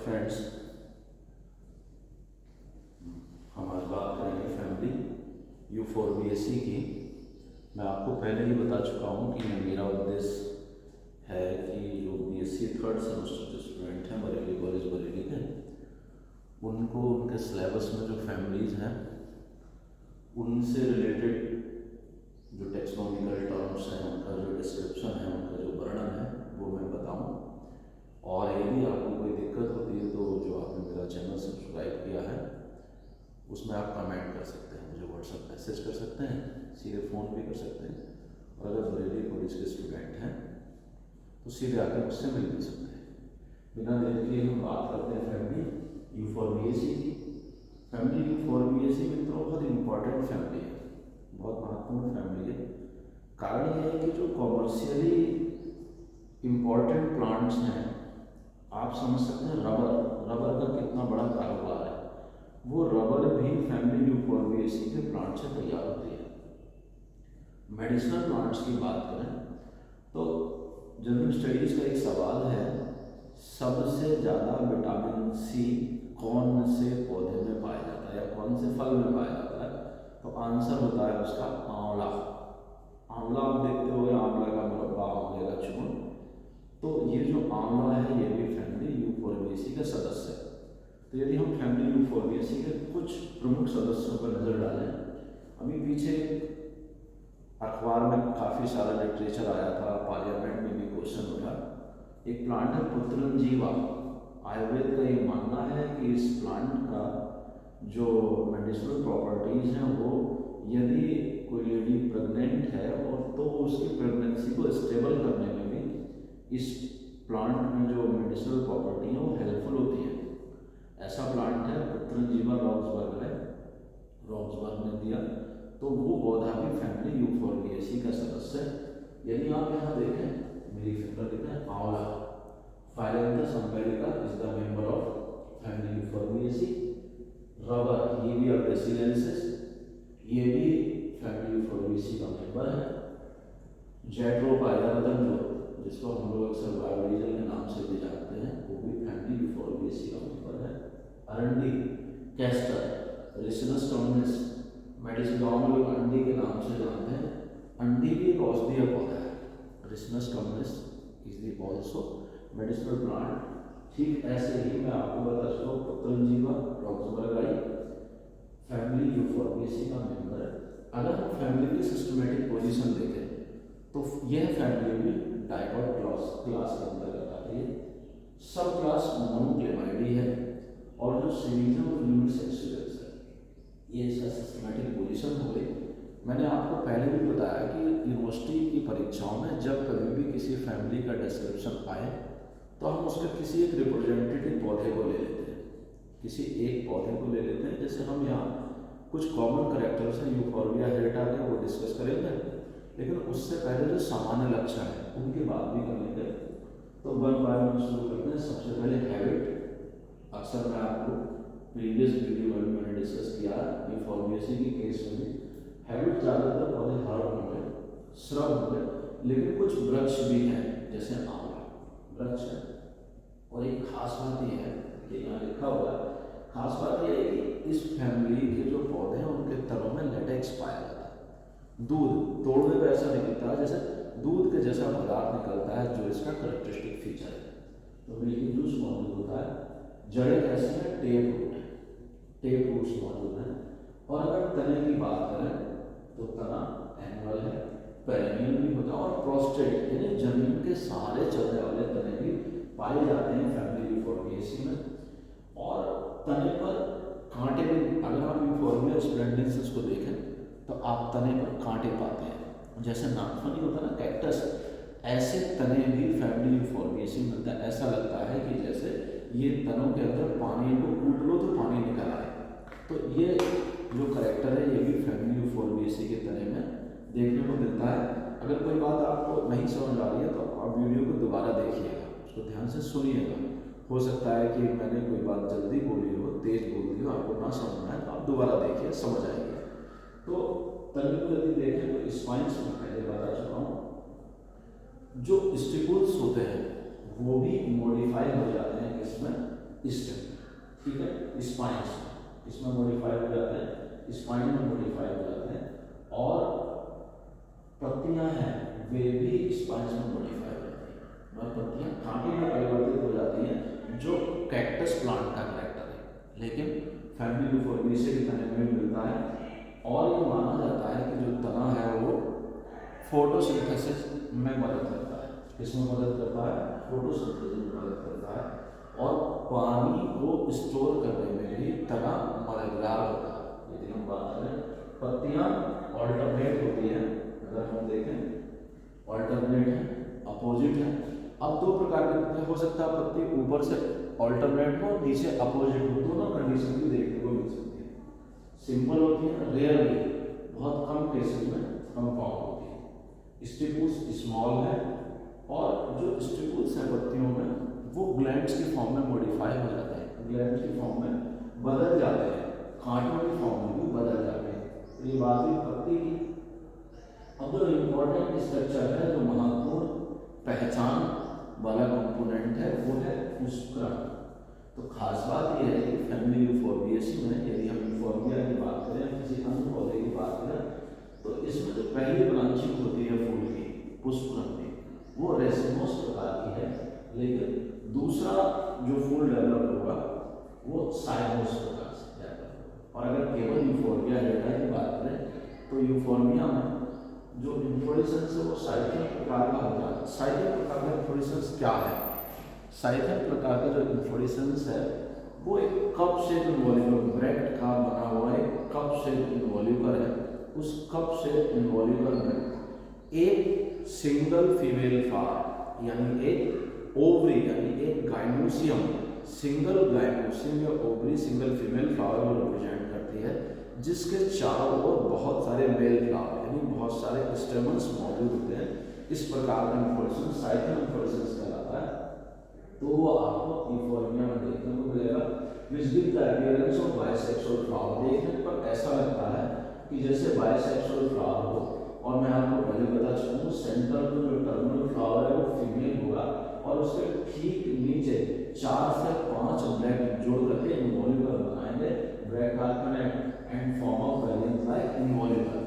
Friends, हम आज बात करेंगे फैमिली U4BSc की। मैं आपको पहले ही बता चुका हूँ कि मेरा उद्देश्य है कि जो BSc थर्ड सेमेस्टर के स्टूडेंट हैं बरेली कॉलेज बरेली के, उनको उनके सिलेबस में जो फैमिलीज़ हैं उनसे रिलेटेड जो टेक्सोनॉमिकल टर्म्स हैं, उनका जो डिस्क्रिप्शन है, उनका जो वर्णन है वो मैं बताऊँ। और यदि आपको कोई दिक्कत होती है तो जो आपने मेरा चैनल सब्सक्राइब किया है उसमें आप कमेंट कर सकते हैं, मुझे व्हाट्सएप मैसेज कर सकते हैं, सीधे फ़ोन भी कर सकते हैं। और अगर बरेली कॉलेज के स्टूडेंट हैं तो सीधे आकर मुझसे मिल भी सकते हैं। बिना देर किए हम बात करते हैं फैमिली U4BSc की। फैमिली U4BSc मित्रों बहुत इंपॉर्टेंट फैमिली है, बहुत महत्वपूर्ण फैमिली है। कारण यह है कि जो कॉमर्शियली इम्पॉर्टेंट प्लांट्स हैं, आप समझ सकते हैं रबर का कितना बड़ा कारोबार है, वो रबर भी फैमिली U4BSc के प्लांट से तैयार होती है। मेडिसिनल प्लांट्स की बात करें तो जनरल स्टडीज का एक सवाल है, सबसे ज़्यादा विटामिन C कौन से पौधे में पाया जाता है या कौन से फल में पाया जाता है? तो आंसर होता है उसका आंवला। आंवला आप देखते हो, आंवला का मुरब्बा, आंवले का चूर्ण। तो ये जो आंवला है ये भी फैमिली U4BSc का सदस्य है। तो यदि हम फैमिली U4BSc के कुछ प्रमुख सदस्यों पर नजर डालें, अभी पीछे अखबार में काफ़ी सारा लिटरेचर आया था, पार्लियामेंट में भी क्वेश्चन उठा। एक प्लांट है पुत्रंजीवा। आयुर्वेद का ये मानना है कि इस प्लांट का जो मेडिसिनल प्रॉपर्टीज़ हैं वो, यदि कोई लेडी प्रेग्नेंट है और तो उसकी प्रेगनेंसी को स्टेबल करने में भी इस प्लांट में जो मेडिसिनल प्रॉपर्टी है वो हेल्पफुल होती है। ऐसा प्लांट है पुत्रंजीवा, रॉक्सबर्ग ने दिया। तो वो पौधा भी फैमिली U4BSc का सदस्य है। यदि आप यहाँ देखें, मेरी फिंगर देखें, आंवला phyllanthus emblica is the member of family U4BSc। Rubber hevea ये भी फैमिली U4BSc का मेंबर है। जेट्रोपाइराथन जिसको हम लोग अक्सर बायोडीजल के नाम से भी जानते हैं, वो भी फैमिली U4BSc का मेंबर है। अरंडी कैस्टर रिसिनस टर्मिनस, मेडिसिन गाँव में लोग अंडी के नाम से जानते हैं। अंडी भी एक औषधीय पौधा है। Ricinus terminus is the also medicinal plant. ठीक ऐसे ही मैं आपको बता चुका हूँ, पुत्रंजीवा रॉक्सबर्गाई फैमिली U4BSc का मेंबर है। अगर हम फैमिली की सिस्टमेटिक पोजीशन देखें तो यह फैमिली भी डाइकॉट क्लास के अंतर्गत आती है। सब क्लास मोनोक्लेमाइडी है और जो सीरीजम और यूनिसेक्सुअल्स है, ये इसका सिस्टमेटिक पोजीशन हो गई। मैंने आपको पहले भी बताया कि यूनिवर्सिटी की परीक्षाओं में जब कभी भी किसी फैमिली का डिस्क्रिप्शन आए तो हम उसके किसी एक रिप्रेजेंटेटिव पौधे को ले लेते हैं, किसी एक पौधे को ले लेते हैं। जैसे हम यहाँ कुछ कॉमन करेक्टर्स हैं यूफोर्बिया हेरिटा के, वो डिस्कस करेंगे, लेकिन उससे पहले जो सामान्य लक्षण है उनकी बात भी कर लेंगे। तो वन बाय वन शुरू करते हैं। सबसे पहले हैबिट। अक्सर मैं आपको प्रीवियस वीडियो में मैंने डिस्कस किया U4BSc के केस में भी हैबिट ज़्यादातर पौधे हर्ब होंगे, श्रब होंगे, लेकिन कुछ वृक्ष भी हैं जैसे आंवला वृक्ष है। और एक खास बात यह है कि यहाँ लिखा हुआ है, खास बात यह है कि इस फैमिली के जो पौधे हैं उनके तलों में लेटेक्स पाया जाता है। दूध तोड़ने पर ऐसा निकलता है जैसे दूध के जैसा पदार्थ निकलता है, जो इसका करेक्टरिस्टिक फीचर है। तो मिल्की जूस मौजूद होता है। जड़ें कैसे हैं? टेप रूट्स मौजूद हैं। और अगर तने की बात करें तो तना एनुअल है, पेरेनियल भी होता है, और प्रोस्टेट यानी जमीन के सहारे चलने वाले तने भी पाए जाते हैं फैमिली U4BSc में। और तने पर कांटे भी, अगर आप यूफोर्बिया स्प्लेंडेंसिस को देखें तो आप तने पर कांटे पाते हैं, जैसे नागफनी होता है ना, कैक्टस, ऐसे तने भी फैमिली U4BSc में मिलता है। ऐसा लगता है कि जैसे ये तनों के अंदर पानी को कूट लो तो पानी निकल आए। तो ये जो करेक्टर है ये भी फैमिली U4BSc के तने में देखने को मिलता है। अगर कोई बात आपको नहीं समझ आ रही है तो आप वीडियो को दोबारा देखिएगा, उसको ध्यान से सुनिएगा। हो सकता है कि मैंने कोई बात जल्दी बोली हो, तेज बोल दी हो, आपको ना समझ आए, आप दोबारा देखिए, समझ आएगी। तो तने को यदि देखें तो स्पाइन्स में पहले बता चुका हूँ, जो स्टिपुल्स होते हैं वो भी मॉडिफाई हो जाते हैं, इसमें स्टेम, ठीक है, स्पाइन्स इसमें मॉडिफाई हो जाते हैं, स्पाइन में मॉडिफाई हो जाते हैं, और पत्तियां हैं वे भी स्पाइन्स में मॉडिफाई हो जाती हैं, और पत्तियां कांटे में परिवर्तित हो जाती हैं, जो कैक्टस प्लांट का कैरेक्टर है, लेकिन फैमिली यूफोर्बिएसी के तने में मिलता है। और ये माना जाता है कि जो तना है वो फोटोसिंथेसिस में मदद करता है, किसमें मदद करता है, फोटोसिंथेसिस में मदद करता है, और पानी को स्टोर करने में भी तना मददगार होता है। यदि हम बात करें, पत्तियां ऑल्टरनेट होती हैं, अगर हम देखें ऑल्टरनेट है, अपोजिट है। अब दो प्रकार की पत्तियां हो सकता है, पत्ती ऊपर से ऑल्टरनेट हो, नीचे अपोजिट हो, दोनों कंडीशन भी देखने को मिल सकती है। सिंपल होती है, रेयरली, बहुत कम केसेस में कंपाउंड होती है। स्टिपुल्स स्मॉल है, और जो स्टिपुल्स हैं पत्तियों में वो ग्लैंड्स की फॉर्म में मॉडिफाई हो जाते हैं, ग्लैंड्स की फॉर्म में बदल जाते हैं, कांटों की फॉर्म में भी बदल जाते हैं। तो ये बात हुई पत्ती की। अब जो इम्पोर्टेंट स्ट्रक्चर है, जो महत्वपूर्ण पहचान वाला कंपोनेंट है, वो है पुष्पक्रम। तो खास बात यह है कि फैमिली यूफोर्बिएसी में यदि हम यूफोर्बिया की बात करें, किसी अन्य पौधे की बात करें, तो इसमें जो पहली ब्रांचिंग होती है फूल की, पुष्पक्रम की, वो रेसिमोस प्रकार की है, लेकिन दूसरा जो फूल डेवलप होगा वो साइमोस प्रकार से डेवलप होगा। और अगर केवल यूफोर्बिया डेटा की बात करें, तो यूफोर्बिया में जो इन्फ्लोरेसेंस है वो साइक्लिक प्रकार का होता है। साइक्लिक प्रकार का इन्फ्लोरेसेंस क्या है? साइक्लिक प्रकार का जो इन्फ्लोरेसेंस है वो एक कप शेप इन्वॉल्यूकर, ब्रैक्ट का बना हुआ एक कप शेप इन्वॉल्यूकर है। उस कप शेप इन्वॉल्यूकर में एक सिंगल फीमेल फ्लावर यानी एक ओवरी यानी एक गाइनोसियम, सिंगल गाइनोसियम या ओवरी सिंगल फीमेल फ्लावर को रिप्रेजेंट करती है, जिसके चारों ओर बहुत सारे मेल फ्लावर यानी बहुत सारे स्टेमन्स मौजूद होते हैं। इस प्रकार का इन्फ्लोरेसेंस साइक्लिक इन्फ्लोरेसेंस कहलाता है। तो वो आपको यूफोर्बिया में देखने को मिलेगा, which give the appearance of bisexual flower. देखने पर ऐसा लगता है कि जैसे बाइसेक्सुअल फ्लावर हो, और मैं आपको पहले बता चुका हूँ सेंटर में जो टर्मिनल फ्लावर है वो फीमेल होगा, और उसके ठीक नीचे 4 से 5 ब्रैक्ट जोड़ करके इन्वॉल्यूकर बनाएंगे, bract are connect and form of veiling like involucre.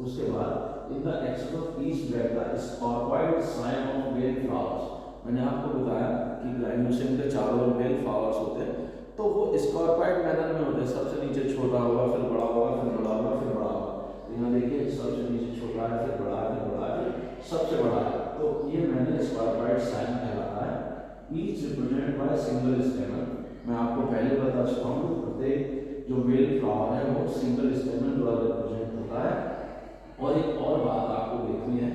उसके बाद in the axes of each bract the scorpioid cyme of male flowers. मैंने आपको बताया कि गाइनोसियम के चारों ओर मेल फ्लावर्स होते हैं, तो वो स्कॉर्पॉइड मैनर में होते हैं, सबसे नीचे छोटा होगा, फिर बड़ा होगा, फिर बड़ा होगा, फिर बड़ा होगा। यहाँ देखिए सबसे नीचे छोटा है, फिर बड़ा है, फिर बड़ा है, फिर सबसे बड़ा है। तो ये मैंने स्कॉर्पॉइड साइन कहलाता है। Each represent by single स्टेमन। मैं आपको पहले बता चुका हूँ प्रत्येक जो मेल फ्लावर है वो सिंगल स्टेमन द्वारा रिप्रेजेंट होता है। और एक और बात आपको देखनी है,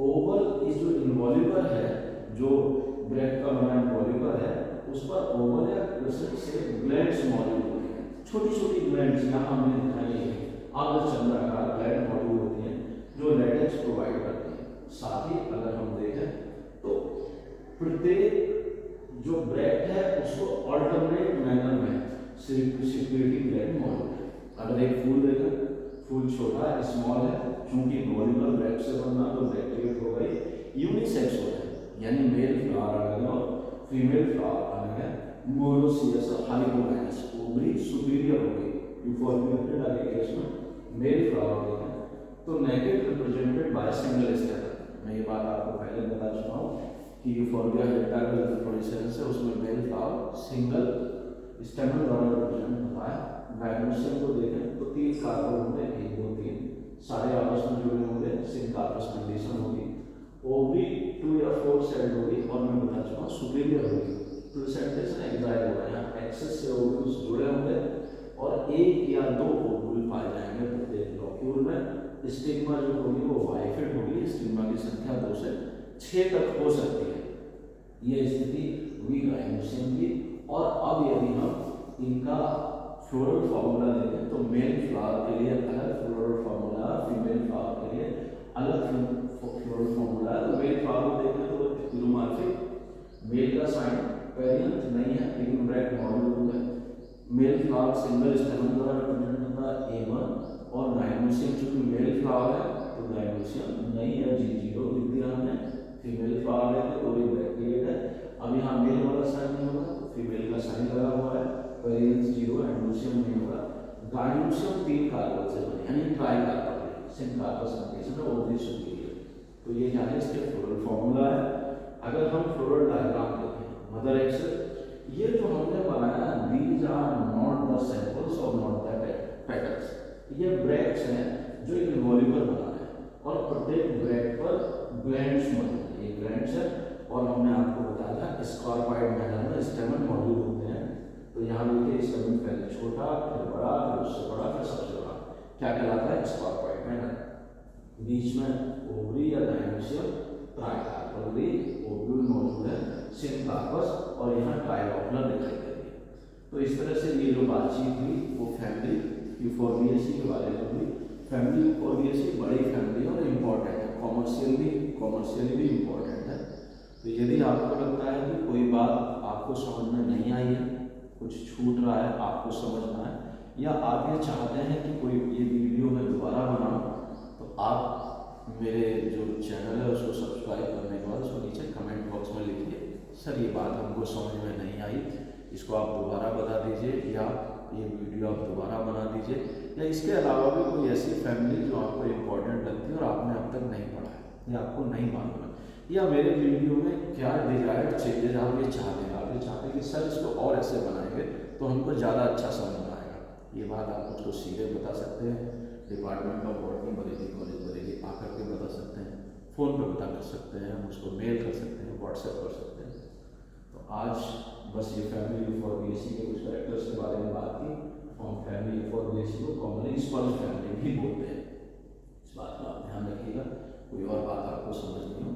ओवल इस जो इन्वॉल्यूकर है, जो ब्रैक्ट का बना इन्वॉल्यूकर है, उस पर ओवल या क्रिसेंट से ग्लैंड्स मौजूद होती हैं, छोटी छोटी ग्लैंड्स यहाँ हमने दिखाई है, अर्धचंद्राकार ग्लैंड मौजूद होती हैं जो लेटेक्स प्रोवाइड करती हैं। साथ ही अगर हम देखें तो प्रत्येक जो ब्रैक्ट है उसको ऑल्टरनेट मैनर में सिक्योरिटी ग्लैंड मौजूद है। अगर एक फूल देखें, फूल छोटा है, स्मॉल है, चूंकि इन्वॉल्यूकर ब्रैक्ट से बनना तो ब्रैक्टिएट हो गई, यूनिसेक्स हो जाए यानी मेल फ्लावर अलग है और फीमेल फ्लावर अलग है, मोनोसियस और हाइपोगाइनस, ओवरी सुपीरियर हो गई। यूफोर्बिया के केस में मेल फ्लावर देखें तो naked represented by single stem. मैं ये बात आपको पहले बता चुका हूँ कि यूफोर्बिया डेल्टा का जो इन्फ्लोरेसेंस है उसमें मेल फ्लावर सिंगल स्टेमन द्वारा रिप्रेजेंट होता है। गाइनोसियम को देखें तो 3 कार्बन होंगे, 1 2 3 सारे आपस में जुड़े होंगे, सिंक आपस में रिलेशन होगी। ओवरी 2 या 4 सेल होगी, और मैं बता चुका हूँ सुपीरियर होगी। प्लेसेंटेशन एक्साइल होगा, यहाँ एक्सेस से ओवरी जुड़े होंगे और 1 या 2 ओवरी पाए जाएंगे प्रत्येक लॉक्यूल में। स्टिग्मा जो होगी वो बाइफिड होगी, स्टिग्मा की संख्या 2 से 6 तक हो सकती है। ये स्थिति हुई गाइनोसियम की। और अब यदि हम इनका फ्लोरल फार्मूला देखें तो मेल फ्लावर के लिए अलग फ्लोरल फार्मूला, फीमेल फ्लावर के लिए अलग फ्लोरल फार्मूला है। तो मेल फ्लावर देखें तो यूरोमार्फिक, मेल का साइन पेरियंथ नहीं है लेकिन ब्रैक्ट मौजूद है। मेल फ्लावर सिंगल स्टेमन द्वारा रिप्रेजेंट होता है A1, और गाइनोसियम चूंकि मेल फ्लावर है तो गाइनोसियम नहीं है, G0 लिख दिया हमने। फीमेल फ्लावर है तो ब्रैक्टिएट है। अब यहाँ मेल वाला साइन नहीं होगा तो फीमेल का साइन लगा डायनोसियम 3 कार्बन से बने यानी ट्राई कार्बन सिंगल कार्बन संकेशन है ओवरी सुपीरियर। तो ये क्या है इसके फ्लोरल फॉर्मूला है। अगर हम फ्लोरल डायग्राम देखें मदर एक्स, ये जो हमने बनाया these are not the sepals और नॉट द पेटल्स, ये ब्रैक्ट्स हैं जो एक वॉल्यूबर बना है और प्रत्येक ब्रैक्ट पर ग्लैंड्स मौजूद है, ये ग्लैंड्स है। और हमने आपको बताया था स्कॉर्पॉइड मैनर में स्टेमन मौजूद होते हैं। तो यहाँ देखिए स्टेमन पहले छोटा फिर बड़ा फिर उससे बड़ा फिर सबसे बड़ा, क्या कहलाता है स्कॉर्पॉइड मैनर। बीच में ओवरी या डायनोसियम ट्राइकार्पल ओव्यूल मौजूद है सिनकार्पस और यहाँ ट्राइलॉकुलर दिखाई दे रही है। तो इस तरह से ये जो बातचीत हुई वो फैमिली यूफोर्बिएसी के बारे में हुई। फैमिली यूफोर्बिएसी बड़ी फैमिली और इम्पोर्टेंट है, कॉमर्शियली भी इम्पोर्टेंट है। तो यदि आपको लगता है कि कोई बात आपको समझ में नहीं आई है, कुछ छूट रहा है, आपको समझना है, या आप ये चाहते हैं कि कोई ये वीडियो मैं दोबारा बनाऊं, तो आप मेरे जो चैनल है उसको सब्सक्राइब करने के बाद उसको नीचे कमेंट बॉक्स में लिखिए सर ये बात हमको समझ में नहीं आई, इसको आप दोबारा बता दीजिए, या ये वीडियो आप दोबारा बना दीजिए, या इसके अलावा भी कोई ऐसी फैमिली जो आपको इम्पोर्टेंट लगती है और आपने अब तक नहीं पढ़ा है या आपको नहीं मालूम है, या मेरे वीडियो में क्या डिजायर्ड चेंजेस आप ये चाहते हैं, आप ये चाहते हैं कि सर इसको और ऐसे बनाएंगे तो हमको ज़्यादा अच्छा समझ में आएगा। ये बात आप मुझको सीधे बता सकते हैं, department of botany Bareilly college Bareilly आकर के बता सकते हैं, फ़ोन पे बता कर सकते हैं, हम उसको मेल कर सकते हैं, व्हाट्सएप कर सकते हैं। तो आज बस ये फैमिली यूफोर्बिएसी के कुछ कैरेक्टर्स के बारे में बात की। हम फैमिली यूफोर्बिएसी को कॉमनली स्पर्ज फैमिली भी बोलते हैं, इस बात का आप ध्यान रखिएगा। कोई और बात आपको समझ नहीं हो